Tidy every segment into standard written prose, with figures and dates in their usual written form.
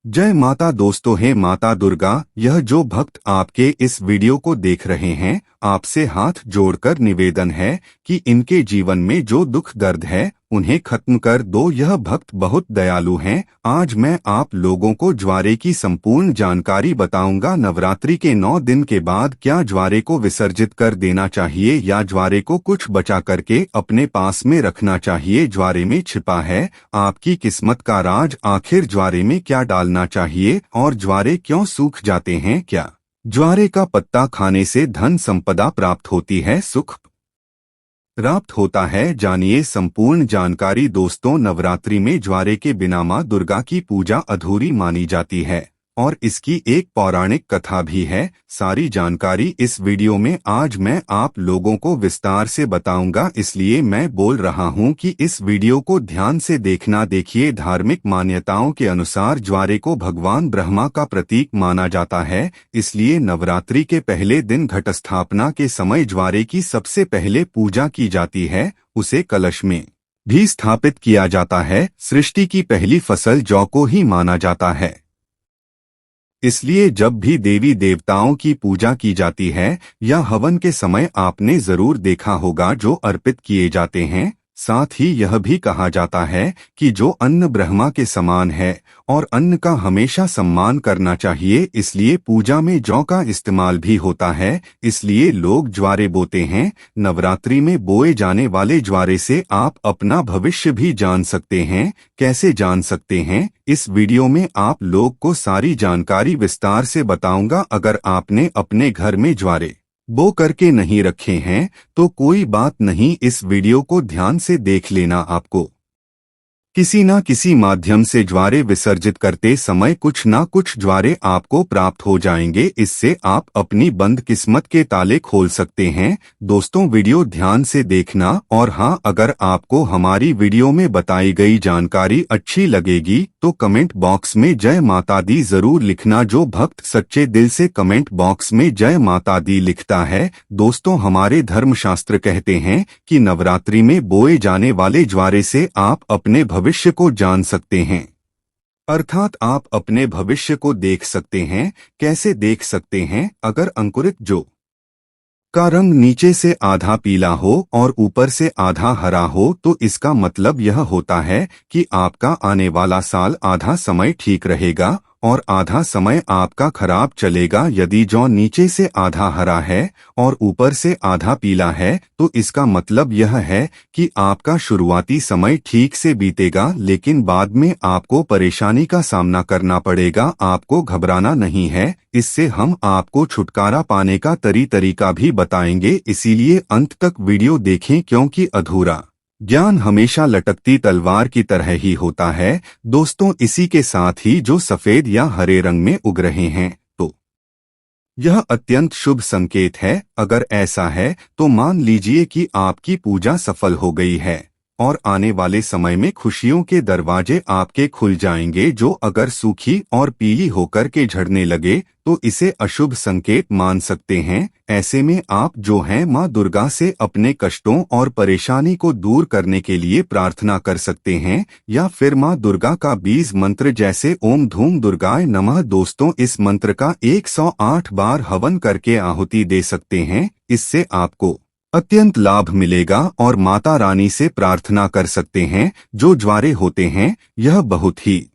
जय माता दोस्तों, है माता दुर्गा। यह जो भक्त आपके इस वीडियो को देख रहे हैं, आपसे हाथ जोड़कर निवेदन है कि इनके जीवन में जो दुख दर्द है उन्हें खत्म कर दो। यह भक्त बहुत दयालु हैं। आज मैं आप लोगों को ज्वारे की संपूर्ण जानकारी बताऊंगा। नवरात्रि के 9 दिन के बाद क्या ज्वारे को विसर्जित कर देना चाहिए या ज्वारे को कुछ बचा करके अपने पास में रखना चाहिए। ज्वारे में छिपा है आपकी किस्मत का राज। आखिर ज्वारे में क्या डालना चाहिए और ज्वारे क्यों सूख जाते हैं? क्या ज्वारे का पत्ता खाने से धन संपदा प्राप्त होती है, सुख प्राप्त होता है? जानिए संपूर्ण जानकारी। दोस्तों, नवरात्रि में ज्वारे के बिना मां दुर्गा की पूजा अधूरी मानी जाती है और इसकी एक पौराणिक कथा भी है। सारी जानकारी इस वीडियो में आज मैं आप लोगों को विस्तार से बताऊंगा, इसलिए मैं बोल रहा हूं कि इस वीडियो को ध्यान से देखना। देखिए, धार्मिक मान्यताओं के अनुसार ज्वारे को भगवान ब्रह्मा का प्रतीक माना जाता है, इसलिए नवरात्रि के पहले दिन घट स्थापना के समय ज्वारे की सबसे पहले पूजा की जाती है। उसे कलश में भी स्थापित किया जाता है। सृष्टि की पहली फसल जौ को ही माना जाता है, इसलिए जब भी देवी देवताओं की पूजा की जाती है या हवन के समय आपने जरूर देखा होगा जो अर्पित किए जाते हैं। साथ ही यह भी कहा जाता है कि जो अन्न ब्रह्मा के समान है और अन्न का हमेशा सम्मान करना चाहिए, इसलिए पूजा में जौ का इस्तेमाल भी होता है। इसलिए लोग ज्वारे बोते हैं। नवरात्रि में बोए जाने वाले ज्वारे से आप अपना भविष्य भी जान सकते हैं। कैसे जान सकते हैं? इस वीडियो में आप लोग को सारी जानकारी विस्तार से बताऊंगा। अगर आपने अपने घर में ज्वारे बो करके नहीं रखे हैं तो कोई बात नहीं, इस वीडियो को ध्यान से देख लेना। आपको किसी ना किसी माध्यम से ज्वारे विसर्जित करते समय कुछ ना कुछ ज्वारे आपको प्राप्त हो जाएंगे। इससे आप अपनी बंद किस्मत के ताले खोल सकते हैं। दोस्तों, वीडियो ध्यान से देखना। और हाँ, अगर आपको हमारी वीडियो में बताई गई जानकारी अच्छी लगेगी तो कमेंट बॉक्स में जय माता दी जरूर लिखना। जो भक्त सच्चे दिल से कमेंट बॉक्स में जय माता दी लिखता है, दोस्तों, हमारे धर्मशास्त्र कहते हैं कि नवरात्रि में बोए जाने वाले ज्वारे से आप अपने भविष्य को जान सकते हैं, अर्थात आप अपने भविष्य को देख सकते हैं। कैसे देख सकते हैं? अगर अंकुरित जौ का रंग नीचे से आधा पीला हो और ऊपर से आधा हरा हो तो इसका मतलब यह होता है कि आपका आने वाला साल आधा समय ठीक रहेगा और आधा समय आपका खराब चलेगा। यदि जौ नीचे से आधा हरा है और ऊपर से आधा पीला है तो इसका मतलब यह है कि आपका शुरुआती समय ठीक से बीतेगा, लेकिन बाद में आपको परेशानी का सामना करना पड़ेगा। आपको घबराना नहीं है, इससे हम आपको छुटकारा पाने का तरीका भी बताएंगे। इसीलिए अंत तक वीडियो देखें, क्योंकि अधूरा ज्ञान हमेशा लटकती तलवार की तरह ही होता है। दोस्तों, इसी के साथ ही जो सफेद या हरे रंग में उग रहे हैं तो यह अत्यंत शुभ संकेत है। अगर ऐसा है तो मान लीजिए कि आपकी पूजा सफल हो गई है और आने वाले समय में खुशियों के दरवाजे आपके खुल जाएंगे। जो अगर सूखी और पीली होकर के झड़ने लगे तो इसे अशुभ संकेत मान सकते हैं। ऐसे में आप जो हैं मां दुर्गा से अपने कष्टों और परेशानी को दूर करने के लिए प्रार्थना कर सकते हैं या फिर मां दुर्गा का बीज मंत्र जैसे ओम धूम दुर्गाय नमः। दोस्तों, इस मंत्र का 108 बार हवन करके आहुति दे सकते हैं। इससे आपको अत्यंत लाभ मिलेगा और माता रानी से प्रार्थना कर सकते हैं। जो ज्वारे होते हैं यह बहुत ही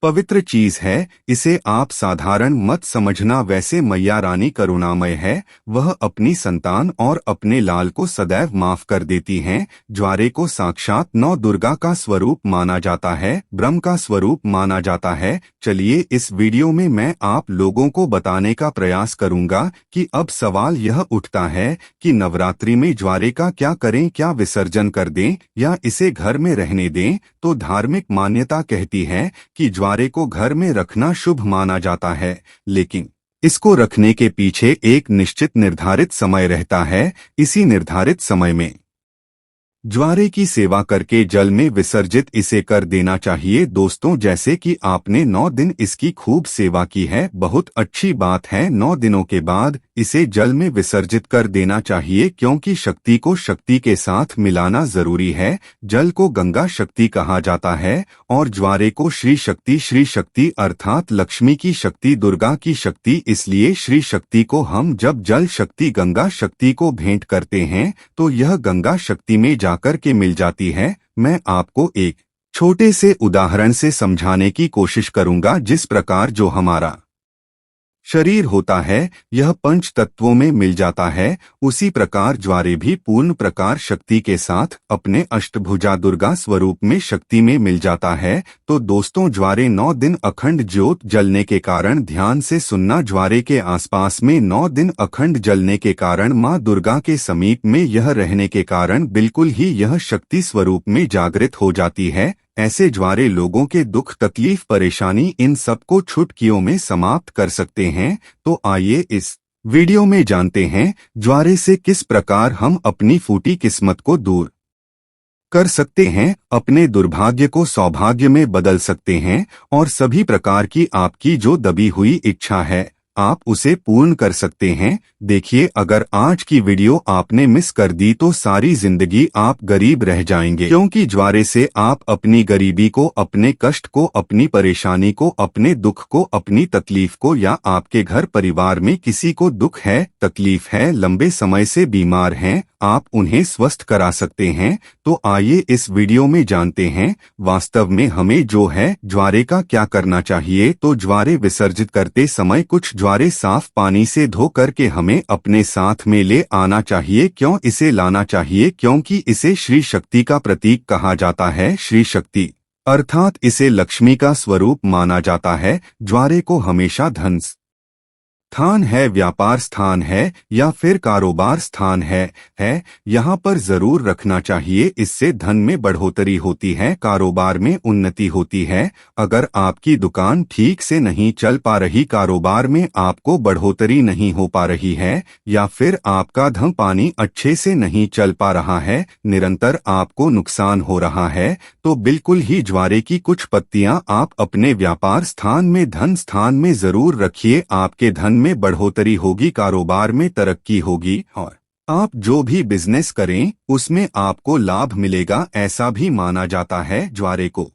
पवित्र चीज है, इसे आप साधारण मत समझना। वैसे मैया रानी करुणामय है, वह अपनी संतान और अपने लाल को सदैव माफ कर देती हैं। ज्वारे को साक्षात नौ दुर्गा का स्वरूप माना जाता है, ब्रह्म का स्वरूप माना जाता है। चलिए, इस वीडियो में मैं आप लोगों को बताने का प्रयास करूंगा कि अब सवाल यह उठता है कि नवरात्रि में ज्वारे का क्या करें? क्या विसर्जन कर दें या इसे घर में रहने दें? तो धार्मिक मान्यता कहती है कि ज्वारे को घर में रखना शुभ माना जाता है, लेकिन इसको रखने के पीछे एक निश्चित निर्धारित समय रहता है। इसी निर्धारित समय में ज्वारे की सेवा करके जल में विसर्जित इसे कर देना चाहिए दोस्तों। जैसे कि आपने 9 दिन इसकी खूब सेवा की है, बहुत अच्छी बात है। 9 दिनों के बाद इसे जल में विसर्जित कर देना चाहिए, क्योंकि शक्ति को शक्ति के साथ मिलाना जरूरी है। जल को गंगा शक्ति कहा जाता है और ज्वारे को श्री शक्ति अर्थात लक्ष्मी की शक्ति, दुर्गा की शक्ति। इसलिए श्री शक्ति को हम जब जल शक्ति गंगा शक्ति को भेंट करते हैं तो यह गंगा शक्ति में जाकर के मिल जाती है। मैं आपको एक छोटे से उदाहरण से समझाने की कोशिश करूंगा। जिस प्रकार जो हमारा शरीर होता है यह पंच तत्वों में मिल जाता है, उसी प्रकार ज्वारे भी पूर्ण प्रकार शक्ति के साथ अपने अष्टभुजा दुर्गा स्वरूप में शक्ति में मिल जाता है। तो दोस्तों, ज्वारे 9 दिन अखंड ज्योत जलने के कारण ध्यान से सुनना, ज्वारे के आसपास में 9 दिन अखंड जलने के कारण माँ दुर्गा के समीप में यह रहने के कारण बिल्कुल ही यह शक्ति स्वरूप में जागृत हो जाती है। ऐसे ज्वारे लोगों के दुख तकलीफ परेशानी इन सबको चुटकियों में समाप्त कर सकते हैं। तो आइए इस वीडियो में जानते हैं ज्वारे से किस प्रकार हम अपनी फूटी किस्मत को दूर कर सकते हैं, अपने दुर्भाग्य को सौभाग्य में बदल सकते हैं और सभी प्रकार की आपकी जो दबी हुई इच्छा है आप उसे पूर्ण कर सकते हैं। देखिए, अगर आज की वीडियो आपने मिस कर दी तो सारी जिंदगी आप गरीब रह जाएंगे, क्योंकि ज्वारे से आप अपनी गरीबी को, अपने कष्ट को, अपनी परेशानी को, अपने दुख को, अपनी तकलीफ को, या आपके घर परिवार में किसी को दुख है, तकलीफ है, लंबे समय से बीमार हैं, आप उन्हें स्वस्थ करा सकते हैं। तो आइए इस वीडियो में जानते हैं वास्तव में हमें जो है ज्वारे का क्या करना चाहिए। तो ज्वारे विसर्जित करते समय कुछ ज्वारे साफ पानी से धो करके हमें अपने साथ में ले आना चाहिए। क्यों इसे लाना चाहिए? क्योंकि इसे श्री शक्ति का प्रतीक कहा जाता है। श्री शक्ति अर्थात इसे लक्ष्मी का स्वरूप माना जाता है। ज्वारे को हमेशा धन स्थान है, व्यापार स्थान है या फिर कारोबार स्थान है यहाँ पर जरूर रखना चाहिए। इससे धन में बढ़ोतरी होती है, कारोबार में उन्नति होती है। अगर आपकी दुकान ठीक से नहीं चल पा रही, कारोबार में आपको बढ़ोतरी नहीं हो पा रही है, या फिर आपका धन पानी अच्छे से नहीं चल पा रहा है, निरंतर आपको नुकसान हो रहा है, तो बिल्कुल ही ज्वारे की कुछ पत्तियां आप अपने व्यापार स्थान में, धन स्थान में जरूर रखिए। आपके धन में बढ़ोतरी होगी, कारोबार में तरक्की होगी और आप जो भी बिजनेस करें उसमें आपको लाभ मिलेगा, ऐसा भी माना जाता है। ज्वारे को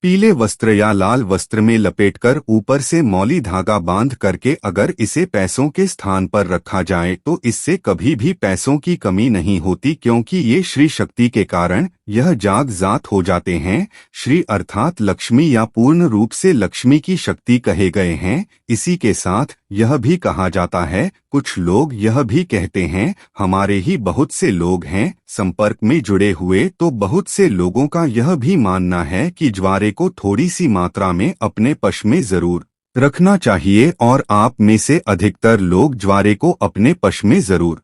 पीले वस्त्र या लाल वस्त्र में लपेटकर ऊपर से मौली धागा बांध करके अगर इसे पैसों के स्थान पर रखा जाए तो इससे कभी भी पैसों की कमी नहीं होती, क्योंकि ये श्री शक्ति के कारण यह जात हो जाते हैं। श्री अर्थात लक्ष्मी या पूर्ण रूप से लक्ष्मी की शक्ति कहे गए हैं। इसी के साथ यह भी कहा जाता है, कुछ लोग यह भी कहते हैं, हमारे ही बहुत से लोग हैं संपर्क में जुड़े हुए, तो बहुत से लोगों का यह भी मानना है कि ज्वारे को थोड़ी सी मात्रा में अपने पश में जरूर रखना चाहिए और आप में से अधिकतर लोग ज्वारे को अपने पश में जरूर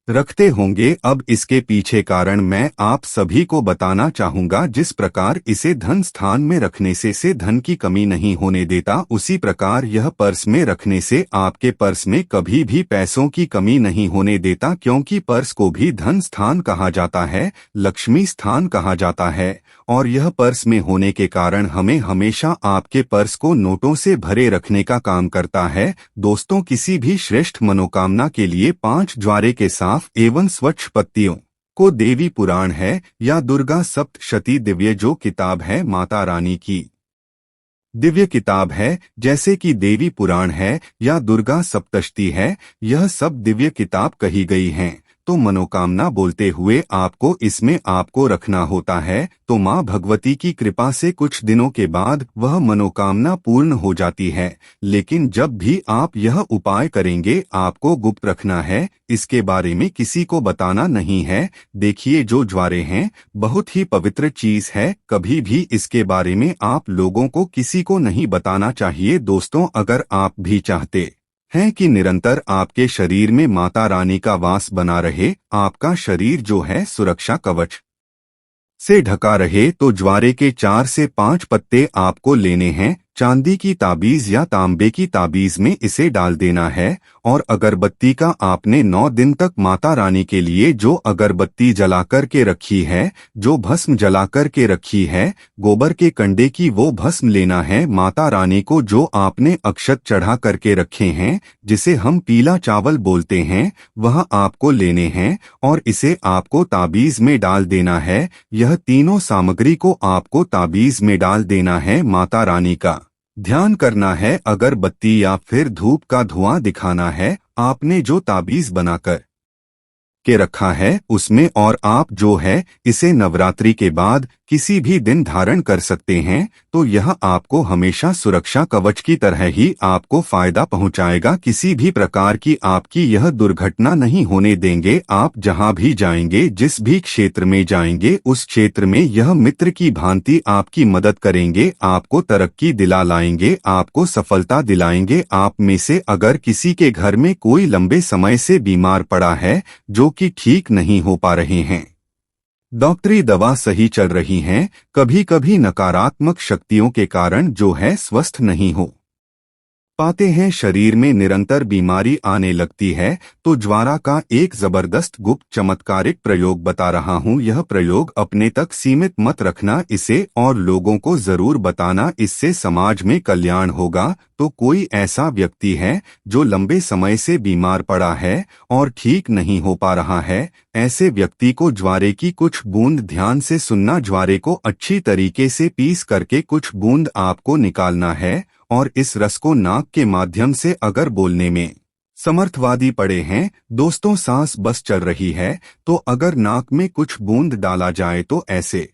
रखते होंगे। अब इसके पीछे कारण मैं आप सभी को बताना चाहूंगा। जिस प्रकार इसे धन स्थान में रखने से धन की कमी नहीं होने देता, उसी प्रकार यह पर्स में रखने से आपके पर्स में कभी भी पैसों की कमी नहीं होने देता, क्योंकि पर्स को भी धन स्थान कहा जाता है, लक्ष्मी स्थान कहा जाता है। और यह पर्स में होने के कारण हमें हमेशा आपके पर्स को नोटों से भरे रखने का काम करता है। दोस्तों, किसी भी श्रेष्ठ मनोकामना के लिए 5 ज्वारे के साफ एवं स्वच्छ पत्तियों को देवी पुराण है या दुर्गा सप्तशती दिव्य जो किताब है माता रानी की दिव्य किताब है, जैसे कि देवी पुराण है या दुर्गा सप्तशती है, यह सब दिव्य किताब कही गई हैं। तो मनोकामना बोलते हुए आपको इसमें आपको रखना होता है। तो माँ भगवती की कृपा से कुछ दिनों के बाद वह मनोकामना पूर्ण हो जाती है। लेकिन जब भी आप यह उपाय करेंगे आपको गुप्त रखना है, इसके बारे में किसी को बताना नहीं है। देखिए, जो ज्वारे हैं बहुत ही पवित्र चीज है, कभी भी इसके बारे में आप लोगों को किसी को नहीं बताना चाहिए। दोस्तों, अगर आप भी चाहते हैं कि निरंतर आपके शरीर में माता रानी का वास बना रहे, आपका शरीर जो है सुरक्षा कवच से ढका रहे, तो ज्वारे के 4 से 5 पत्ते आपको लेने हैं। चांदी की ताबीज या तांबे की ताबीज में इसे डाल देना है और अगरबत्ती का आपने 9 दिन तक माता रानी के लिए जो अगरबत्ती जला कर के रखी है, जो भस्म जला कर के रखी है, गोबर के कंडे की वो भस्म लेना है माता रानी को, जो आपने अक्षत चढ़ा करके रखे हैं, जिसे हम पीला चावल बोलते हैं, वह आपको लेने हैं और इसे आपको ताबीज में डाल देना है। यह तीनों सामग्री को आपको ताबीज में डाल देना है। माता रानी का ध्यान करना है, अगरबत्ती या फिर धूप का धुआं दिखाना है आपने जो ताबीज बनाकर के रखा है उसमें, और आप जो है इसे नवरात्रि के बाद किसी भी दिन धारण कर सकते हैं, तो यह आपको हमेशा सुरक्षा कवच की तरह ही आपको फायदा पहुंचाएगा। किसी भी प्रकार की आपकी यह दुर्घटना नहीं होने देंगे। आप जहां भी जाएंगे, जिस भी क्षेत्र में जाएंगे, उस क्षेत्र में यह मित्र की भांति आपकी मदद करेंगे, आपको तरक्की दिला लाएंगे, आपको सफलता दिलाएंगे। आप में से अगर किसी के घर में कोई लंबे समय से बीमार पड़ा है, जो कि ठीक नहीं हो पा रहे हैं, डॉक्टरी दवा सही चल रही हैं, कभी कभी नकारात्मक शक्तियों के कारण जो है स्वस्थ नहीं हो पाते हैं, शरीर में निरंतर बीमारी आने लगती है, तो ज्वारा का एक जबरदस्त गुप्त चमत्कारिक प्रयोग बता रहा हूँ। यह प्रयोग अपने तक सीमित मत रखना, इसे और लोगों को जरूर बताना, इससे समाज में कल्याण होगा। तो कोई ऐसा व्यक्ति है जो लंबे समय से बीमार पड़ा है और ठीक नहीं हो पा रहा है, ऐसे व्यक्ति को ज्वारे की कुछ बूंद ध्यान से सुनना, ज्वारे को अच्छी तरीके से पीस करके कुछ बूंद आपको निकालना है और इस रस को नाक के माध्यम से अगर बोलने में समर्थवादी पड़े हैं, दोस्तों सांस बस चल रही है, तो अगर नाक में कुछ बूंद डाला जाए तो ऐसे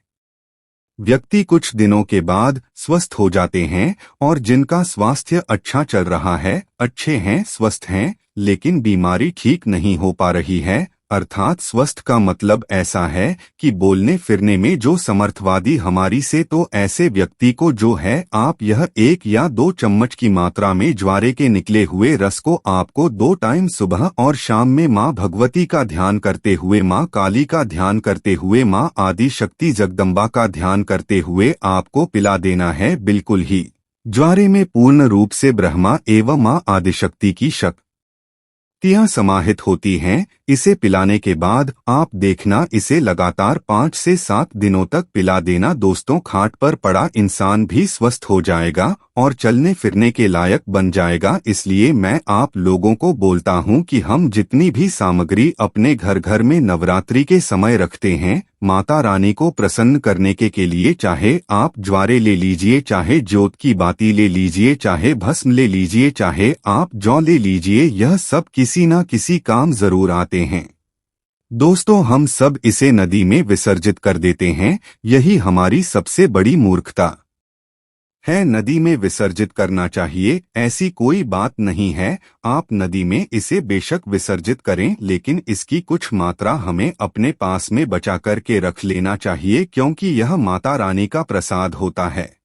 व्यक्ति कुछ दिनों के बाद स्वस्थ हो जाते हैं। और जिनका स्वास्थ्य अच्छा चल रहा है, अच्छे हैं, स्वस्थ हैं, लेकिन बीमारी ठीक नहीं हो पा रही है, अर्थात स्वस्थ का मतलब ऐसा है कि बोलने फिरने में जो समर्थवादी हमारी से, तो ऐसे व्यक्ति को जो है आप यह 1 या 2 चम्मच की मात्रा में ज्वारे के निकले हुए रस को आपको 2 टाइम सुबह और शाम में माँ भगवती का ध्यान करते हुए, माँ काली का ध्यान करते हुए, माँ आदि शक्ति जगदम्बा का ध्यान करते हुए आपको पिला देना है। बिल्कुल ही ज्वारे में पूर्ण रूप से ब्रह्मा एवं माँ आदिशक्ति की शक्तियां समाहित होती हैं। इसे पिलाने के बाद आप देखना, इसे लगातार 5 से 7 दिनों तक पिला देना। दोस्तों, खाट पर पड़ा इंसान भी स्वस्थ हो जाएगा और चलने फिरने के लायक बन जाएगा। इसलिए मैं आप लोगों को बोलता हूं कि हम जितनी भी सामग्री अपने घर घर में नवरात्रि के समय रखते हैं, माता रानी को प्रसन्न करने के लिए, चाहे आप ज्वारे ले लीजिए, चाहे ज्योत की बाती ले लीजिए, चाहे भस्म ले लीजिए, चाहे आप जौ ले लीजिए, यह सब किसी न किसी काम जरूर आते हैं। दोस्तों, हम सब इसे नदी में विसर्जित कर देते हैं, यही हमारी सबसे बड़ी मूर्खता है। नदी में विसर्जित करना चाहिए, ऐसी कोई बात नहीं है। आप नदी में इसे बेशक विसर्जित करें, लेकिन इसकी कुछ मात्रा हमें अपने पास में बचा कर के रख लेना चाहिए, क्योंकि यह माता रानी का प्रसाद होता है।